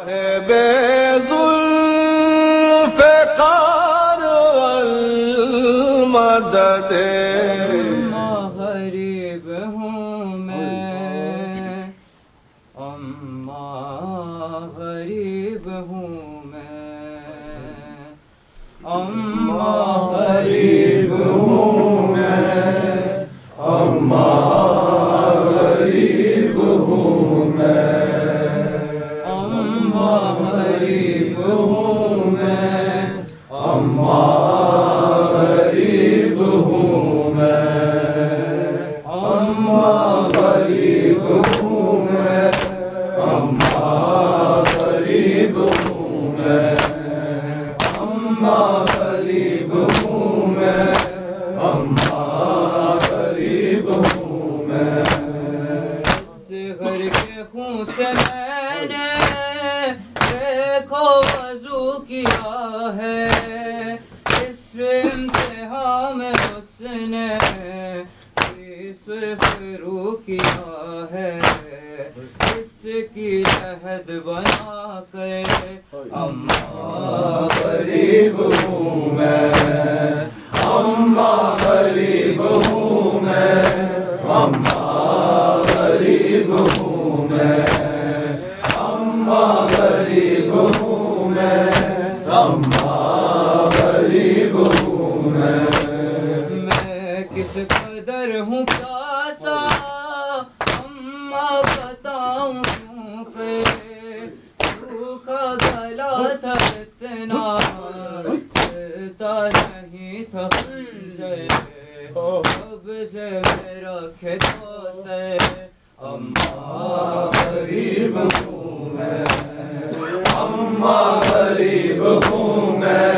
بے ذوالفقار والمدد غریب ہوں میں، اماں غریب ہوں میں، اماں غریب ہوں میں، اماں غریب ہوں میں، اماں غریب ہوں میں، اماں غریب ہوں میں، اماں غریب ہوں میں، اماں غریب ہوں میں، اماں غریب ہوں میں، اماں غریب ہوں میں۔ اس گھر کے خون سے میں نے دیکھو وضو کیا ہے، اس امتحان میں اس نے سرخ رو کیا ہے، اس کی عہد بنا کر اماں غریب ہوں میں، اماں غریب ہوں میں، اماں غریب ہوں میں، اماں غریب ہوں میں، اماں غریب ہوں میں۔ میں کس قدر ہوں پیاسا اماں بتاؤں کیوں کہ سوکھا گلا تھا اتنا چلتا نہیں تھا خنجر، اب سے میرا کھیتوں سے اماں غریب ہوں میں، اماں غریب ہوں میں،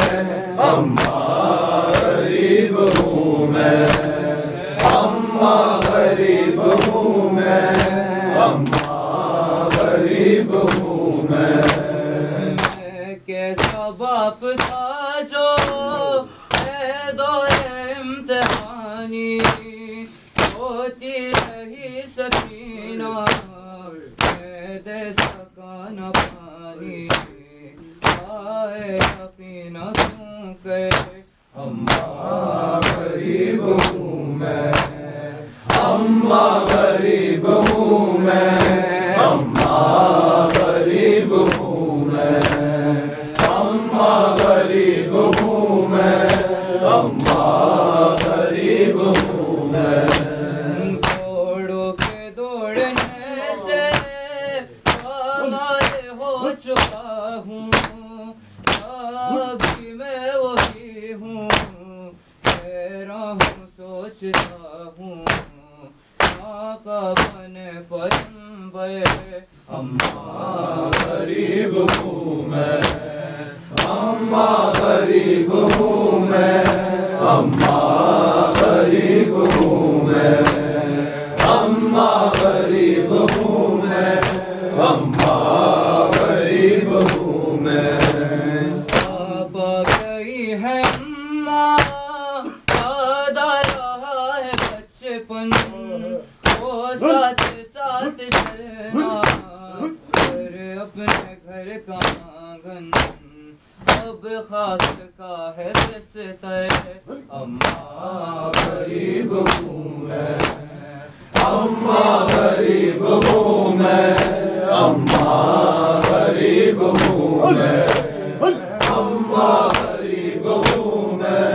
اماں غریب ہوں میں، اماں غریب ہوں میں، اماں غریب ہوں میں۔ میں کیسا باپ تھا جو اے دور امتحانی ہوتی رہی سکینہ میں دے سکا نہ پانی، آئے یقینہ کیوں کہ اماں غریب ہوں میں، اماں غریب ہوں میں، اماں غریب ہوں میں، اماں غریب ہوں میں، اماں غریب ہوں میں۔ دوڑوں کے دوڑنے سے پاگل ہو چکا ہوں، ابھی میں وہی ہوں، حیران ہوں سوچتا ہوں، آقا بنے پیغمبر اماں غریب ہوں میں، اماں غریب ہوں میں، اماں غریب ہوں میں، اماں غریب ہوں میں، اماں غریب ہوں میں۔ پاپا گئی ہے اماں یاد آ رہا ہے بچپن، وہ ساتھ ساتھ چلنا اور اپنے گھر کا آنگن اب خاک کا ہے بستر اماں غریب ہوں میں، اماں غریب ہوں میں، اماں غریب ہوں میں، اماں غریب ہوں میں،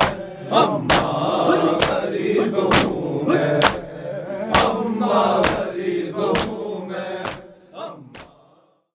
اماں غریب ہوں میں، اماں